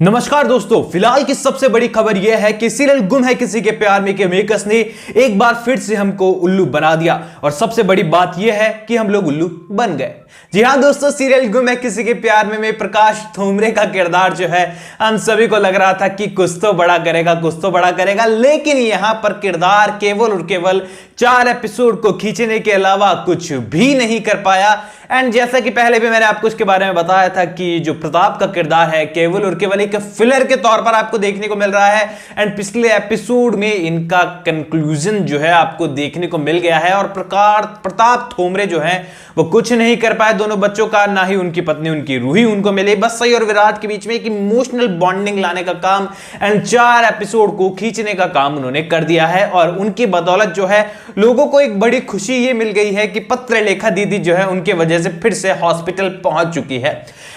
नमस्कार दोस्तों, फिलहाल की सबसे बड़ी खबर यह है कि सीरियल गुम है किसी के प्यार में के मेकर्स ने एक बार फिर से हमको उल्लू बना दिया और सबसे बड़ी बात यह है कि हम लोग उल्लू बन गए। जी हां दोस्तों, सीरियल गुम है किसी के प्यार में प्रकाश थोमरे का किरदार जो है हम सभी को लग रहा था कि कुछ तो बड़ा करेगा, लेकिन यहां पर किरदार केवल और केवल 4 एपिसोड को खींचने के अलावा कुछ भी नहीं कर पाया। एंड जैसा कि पहले भी मैंने आपको इसके बारे में बताया था कि जो प्रताप का किरदार है केवल और केवल एक फिलर के तौर पर आपको देखने को मिल रहा है। एंड पिछले एपिसोड में इनका कंक्लूजन जो है आपको देखने को मिल गया है और प्रताप थोमरे जो है वो कुछ नहीं कर पाए दोनों बच्चों का, ना ही उनकी पत्नी उनकी रूही उनको मिले। बस सही और विराट के बीच में एक इमोशनल बॉन्डिंग लाने का काम एंड 4 एपिसोड को खींचने का काम उन्होंने कर दिया है और उनकी बदौलत जो है लोगों को एक बड़ी खुशी ये मिल गई है कि पत्रलेखा दीदी जो है उनके वजह से फिर से हॉस्पिटल पहुंच चुकी है।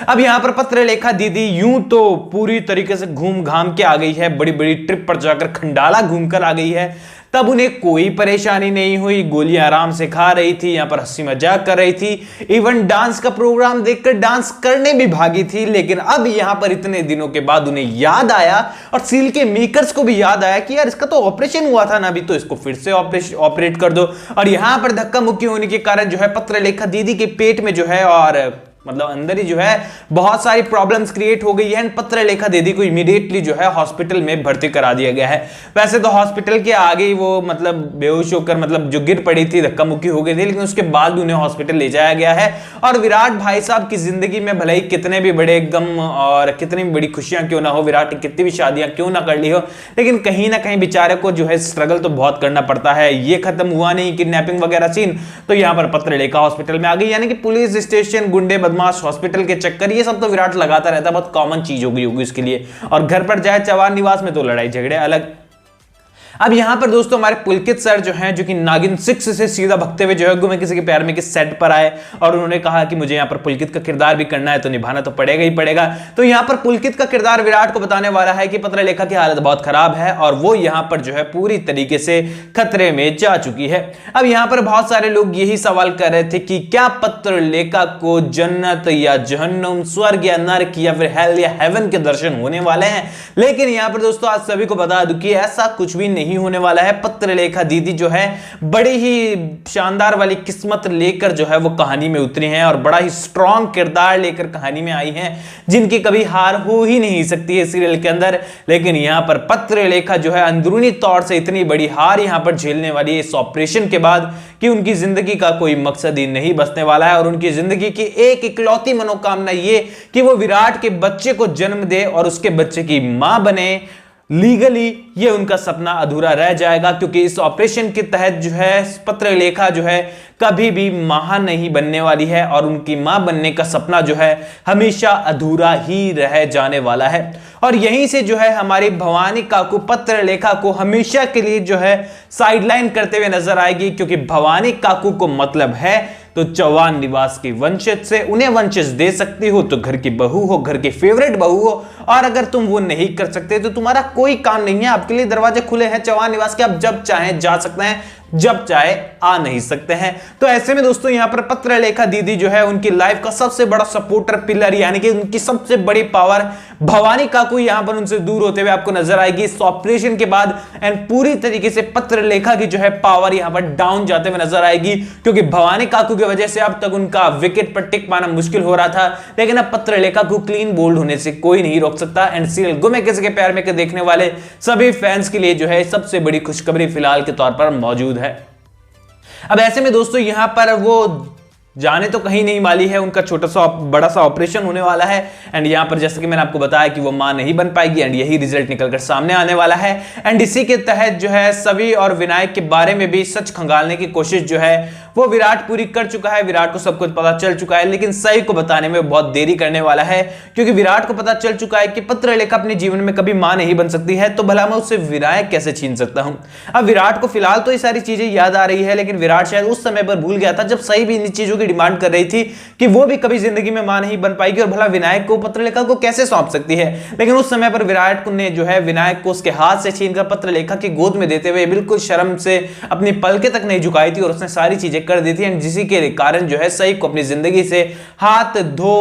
अब यहां पर पत्रलेखा दीदी यूं तो पूरी तरीके से घूम घाम के आ गई है, बड़ी बड़ी ट्रिप पर जाकर खंडाला घूमकर आ गई है, तब उन्हें कोई परेशानी नहीं हुई। गोलियां आराम से खा रही थी, यहां पर हंसी मजाक कर रही थी, इवन डांस का प्रोग्राम देखकर डांस करने भी भागी थी। लेकिन अब यहां पर इतने दिनों के बाद उन्हें याद आया और सील के मेकर्स को भी याद आया कि यार इसका तो ऑपरेशन हुआ था ना अभी, तो इसको फिर से ऑपरेट कर दो। और यहां पर धक्का मुक्की होने के कारण जो है पत्रलेखा दीदी के पेट में जो है और मतलब अंदर ही जो है बहुत सारी प्रॉब्लम्स क्रिएट हो गई है। पत्रलेखा दीदी को इमीडिएटली जो है हॉस्पिटल में भर्ती करा दिया गया है। वैसे तो हॉस्पिटल के आगे ही वो मतलब बेहोश होकर मतलब जो गिर पड़ी थी, धक्का मुक्की हो गई थी, लेकिन उसके बाद उन्हें हॉस्पिटल ले जाया गया है। और विराट भाई साहब की जिंदगी में भले ही कितने भी बड़े गम और कितनी भी बड़ी खुशियां क्यों ना हो, विराट की कितनी भी शादियां क्यों ना कर ली हो, लेकिन कहीं ना कहीं बेचारे को जो है स्ट्रगल तो बहुत करना पड़ता है। ये खत्म हुआ नहीं किडनैपिंग वगैरह सीन, तो यहां पर पत्रलेखा हॉस्पिटल में आ गई, यानी कि पुलिस स्टेशन, गुंडे बदमाश, हॉस्पिटल के चक्कर, ये सब तो विराट लगाता रहता है, बहुत कॉमन चीज होगी उसके लिए। और घर पर जाए चौहान निवास में तो लड़ाई झगड़े अलग। अब यहां पर दोस्तों हमारे पुलकित सर जो हैं, जो कि नागिन 6 से सीधा भगते हुए जो है गुम है किसी के प्यार में के सेट पर आए और उन्होंने कहा कि मुझे यहां पर पुलकित का किरदार भी करना है, तो निभाना तो पड़ेगा ही पड़ेगा। तो यहां पर पुलकित का किरदार विराट को बताने वाला है कि पत्रलेखा की हालत बहुत खराब है और वो यहां पर जो है पूरी तरीके से खतरे में जा चुकी है। अब यहां पर बहुत सारे लोग यही सवाल कर रहे थे कि क्या पत्रलेखा को जन्नत या जहन्नुम, स्वर्ग या नरक या फिर हेल या हेवन के दर्शन होने वाले हैं। लेकिन यहां पर दोस्तों आज सभी को बता दूं कि ऐसा कुछ भी नहीं होने वाला है। पत्रलेखा दीदी जो है बड़ी ही शानदार वाली किस्मत लेकर जो है वो कहानी में उतरी हैं और बड़ा ही स्ट्रॉन्ग किरदार लेकर कहानी में आई हैं, जिनकी कभी हार हो ही नहीं सकती है सीरियल के अंदर। लेकिन यहां पर पत्रलेखा जो है अंदरूनी तौर से इतनी बड़ी हार यहां पर झेलने वाली है इस ऑपरेशन के बाद कि उनकी जिंदगी का कोई मकसद ही नहीं बचने वाला है और उनकी जिंदगी की एक इकलौती मनोकामना ये कि वो विराट के बच्चे को जन्म दे और उसके बच्चे की मां बने। लीगली ये उनका सपना अधूरा रह जाएगा, क्योंकि इस ऑपरेशन के तहत जो है पत्रलेखा जो है कभी भी मां नहीं बनने वाली है और उनकी मां बनने का सपना जो है हमेशा अधूरा ही रह जाने वाला है। और यहीं से जो है हमारी भवानी काकू पत्रलेखा को हमेशा के लिए जो है साइडलाइन करते हुए नजर आएगी, क्योंकि भवानी काकू को मतलब है तो चौहान निवास की वंशज से, उन्हें वंशज दे सकती हो तो घर की बहू हो, घर की फेवरेट बहू हो, और अगर तुम वो नहीं कर सकते तो तुम्हारा कोई काम नहीं है। आपके लिए दरवाजे खुले हैं चौहान निवास के, आप जब चाहें जा सकते हैं, जब चाहे आ नहीं सकते हैं। तो ऐसे में दोस्तों यहां पर पत्रलेखा दीदी जो है उनकी लाइफ का सबसे बड़ा सपोर्टर पिलर, यानी कि उनकी सबसे बड़ी पावर भवानी काकू यहां पर उनसे दूर होते हुए आपको नजर आएगी इस ऑपरेशन के बाद। एंड पूरी तरीके से पत्रलेखा की जो है पावर यहां पर डाउन जाते हुए नजर आएगी, क्योंकि भवानी काकू की वजह से अब तक उनका विकेट पर टिक पाना मुश्किल हो रहा था, लेकिन अब पत्रलेखा को क्लीन बोल्ड होने से कोई नहीं रोक सकता। एंड सीरियल गुम है किसी के प्यार में के देखने वाले सभी फैंस के लिए जो है सबसे बड़ी खुशखबरी फिलहाल के तौर पर मौजूद है। अब ऐसे में दोस्तों यहां पर वो जाने तो कहीं नहीं वाली है, उनका छोटा सा बड़ा सा ऑपरेशन होने वाला है। एंड यहां पर जैसे कि मैंने आपको बताया कि वो मां नहीं बन पाएगी एंड यही रिजल्ट निकलकर सामने आने वाला है। एंड इसी के तहत जो है सभी और विनायक के बारे में भी सच खंगालने की कोशिश जो है वो विराट पूरी कर चुका है। विराट को सब कुछ पता चल चुका है, लेकिन सही को बताने में बहुत देरी करने वाला है, क्योंकि विराट को पता चल चुका है कि पत्रलेखा अपने जीवन में कभी मां नहीं बन सकती है, तो भला मैं उससे विनायक कैसे छीन सकता हूं। अब विराट को फिलहाल तो ये सारी चीजें याद आ रही है, लेकिन विराट शायद उस समय पर भूल गया था जब सही भी इन चीजों की डिमांड कर रही थी कि वो भी कभी जिंदगी में मां नहीं बन पाएगी और भला विनायक को पत्रलेखा को कैसे सौंप सकती है। लेकिन उस समय पर विराट ने जो है विनायक को उसके हाथ से छीनकर पत्रलेखा की गोद में देते हुए बिल्कुल शर्म से अपनी पलके तक नहीं झुकाई थी और उसने सारी चीजें कर दी थी। एंड जिसी के कारण जो है सही को अपनी जिंदगी से हाथ धो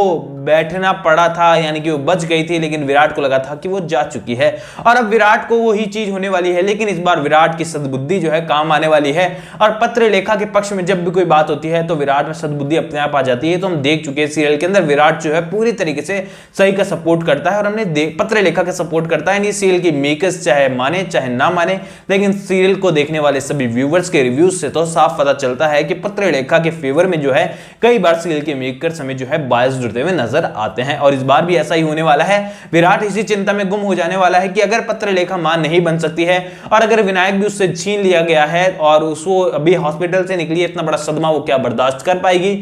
बैठना पड़ा था, यानी कि वो बच गई थी, लेकिन विराट को लगा था कि वो जा चुकी है और अब विराट को वही चीज होने वाली है। लेकिन इस बार विराट की सद्बुद्धि जो है काम आने वाली है और पत्रलेखा के पक्ष में जब भी कोई बात होती है तो विराट में सद्बुद्धि अपने आप आ जाती है। तो हम देख चुके हैं सीरियल के अंदर विराट जो है पूरी तरीके से सही का सपोर्ट करता है और हमने पत्रलेखा का सपोर्ट करता है। सीरियल की मेकर्स चाहे माने चाहे ना माने, लेकिन सीरियल को देखने वाले सभी व्यूवर्स के रिव्यूज से तो साफ पता चलता है कि पत्रलेखा के फेवर में जो है कई बार सीरियल के मेकर्स हमें जो है बायस जुड़ते हुए नजर आते हैं और इस बार भी ऐसा ही होने वाला है। विराट इसी चिंता में गुम हो जाने वाला है कि अगर पत्रलेखा मां नहीं बन सकती है और अगर विनायक भी उससे छीन लिया गया है और उसको अभी हॉस्पिटल से निकली, इतना बड़ा सदमा वो क्या बर्दाश्त कर पाएगी।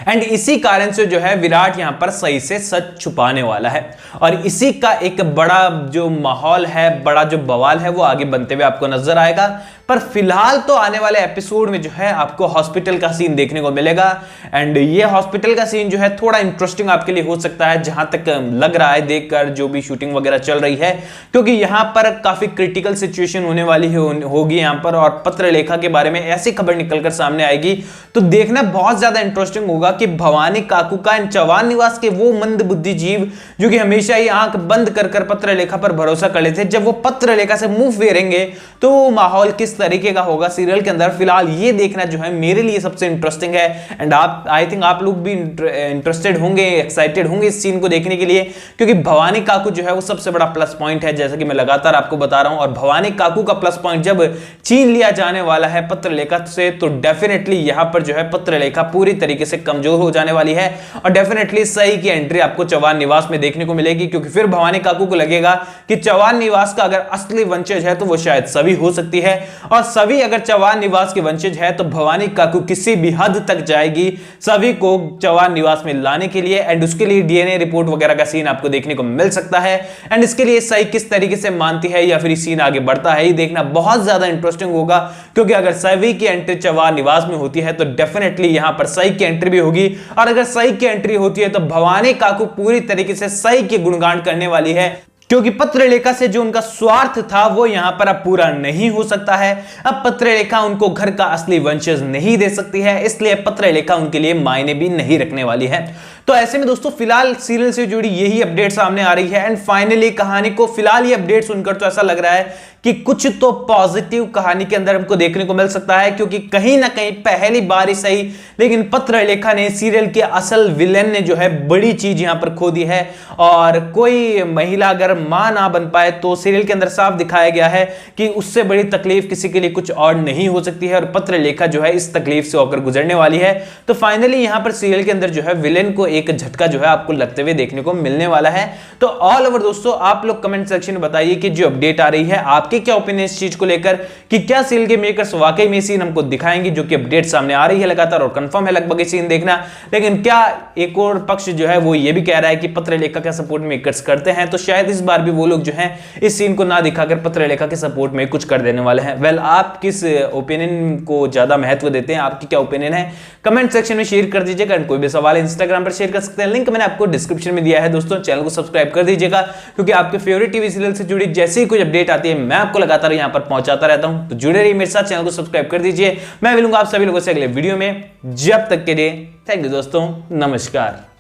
एंड इसी कारण से जो है विराट यहां पर सही से सच छुपाने वाला है और इसी का एक बड़ा जो माहौल है, बड़ा जो बवाल है, वो आगे बनते हुए आपको नजर आएगा। पर फिलहाल तो आने वाले एपिसोड में जो है आपको हॉस्पिटल का सीन देखने को मिलेगा एंड ये हॉस्पिटल का सीन जो है थोड़ा इंटरेस्टिंग आपके लिए हो सकता है, जहां तक लग रहा है देखकर जो भी शूटिंग वगैरह चल रही है, क्योंकि यहां पर काफी क्रिटिकल सिचुएशन होने वाली होगी यहां पर और पत्रलेखा के बारे में ऐसी खबर निकलकर सामने आएगी तो देखना बहुत ज्यादा इंटरेस्टिंग होगा कि भवानी काकू का चौहान निवास के वो मंद बुद्धि जीव जो कि हमेशा ही आंख बंद कर पत्रलेखा पर भरोसा कर लेते, जब वो पत्रलेखा से मुंह फेरेंगे तो वो माहौल किस तरीके का होगा सीरियल के अंदर। फिलहाल ये देखना जो है मेरे लिए सबसे इंटरेस्टिंग है एंड आई थिंक आप लोग भी इंटरेस्टेड होंगे, एक्साइटेड होंगे इस सीन को देखने के लिए, क्योंकि भवानी काकू जो है वो सबसे बड़ा प्लस पॉइंट है, जैसा कि मैं लगातार आपको बता रहा हूं। और भवानी काकू का प्लस पॉइंट जब छीन लिया जाने वाला है पत्रलेखा से तो डेफिनेटली यहां पर जो है पत्रलेखा पूरी तरीके से कमजोर हो जाने वाली है और डेफिनेटली सही की एंट्री आपको चौहान निवास में देखने को मिलेगी, क्योंकि फिर भवानी काकू को लगेगा कि चौहान निवास का अगर असली वंशज है तो वो शायद सभी हो सकती है और सभी अगर चौहान निवास के वंशज है तो भवानी काकू किसी भी हद तक जाएगी सभी को चौहान निवास में लाने के लिए एंड उसके लिए डीएनए रिपोर्ट वगैरह का सीन आपको देखने को मिल सकता है एंड इसके लिए सही किस तरीके से मानती है या फिर सीन आगे बढ़ता है, ये देखना बहुत ज्यादा इंटरेस्टिंग होगा। क्योंकि अगर सही की एंट्री चौहान निवास में होती है तो डेफिनेटली यहां पर सही की एंट्री भी होगी और अगर सही की एंट्री होती है तो भवानी काकू पूरी तरीके से सही के गुणगान करने वाली है, क्योंकि पत्रलेखा से जो उनका स्वार्थ था वो यहां पर अब पूरा नहीं हो सकता है। अब पत्रलेखा उनको घर का असली वंशज नहीं दे सकती है, इसलिए पत्रलेखा उनके लिए मायने भी नहीं रखने वाली है। तो ऐसे में दोस्तों फिलहाल सीरियल से जुड़ी यही अपडेट सामने आ रही है एंड फाइनली कहानी को फिलहाल ये अपडेट सुनकर तो ऐसा लग रहा है कि कुछ तो पॉजिटिव कहानी के अंदर हमको देखने को मिल सकता है, क्योंकि कहीं ना कहीं पहली बार ही सही लेकिन पत्रलेखा ने सीरियल के असल विलेन ने जो है बड़ी चीज यहां पर खो दी है और कोई महिला अगर मां ना बन पाए तो सीरियल के अंदर साफ दिखाया गया है कि उससे बड़ी तकलीफ किसी के लिए कुछ और नहीं हो सकती है और पत्रलेखा जो है इस तकलीफ से होकर गुजरने वाली है। तो फाइनली यहां पर सीरियल के अंदर जो है विलेन को एक झटका जो है आपको लगते हुए देखने को मिलने वाला है। तो ऑल ओवर दोस्तों आप लोग कमेंट सेक्शन में बताइए कि जो अपडेट आ रही है आपके क्या ओपिनियन इस चीज को लेकर कि क्या सीरियल के मेकर्स वाकई में सीन हमको दिखाएंगे जो कि अपडेट सामने आ रही है लगातार और कंफर्म है लगभग ये सीन देखना। लेकिन क्या एक और पक्ष जो है वो ये भी कह रहा है कि पत्रलेखा का सपोर्ट मेकर्स करते हैं, तो शायद इस बार भी वो लोग जो है इस सीन को ना दिखाकर पत्रलेखा के सपोर्ट में कुछ कर देने वाले हैं। वेल आप किस ओपिनियन को ज्यादा महत्व देते हैं, आपकी क्या ओपिनियन है कमेंट सेक्शन में शेयर कर दीजिएगा। कोई भी सवाल इंस्टाग्राम पर शेयर कर सकते हैं, लिंक मैंने आपको डिस्क्रिप्शन में दिया है। दोस्तों चैनल को सब्सक्राइब कर दीजिएगा क्योंकि आपके फेवरेट टीवी सीरियल से जुड़ी जैसी ही कोई अपडेट आती है मैं आपको लगातार यहां पर पहुंचाता रहता हूं। तो जुड़े रहिए मेरे साथ, चैनल को सब्सक्राइब कर दीजिए। मैं मिलूंगा आप सभी लोगों से अगले वीडियो में, जब तक के लिए थैंक यू दोस्तों, नमस्कार।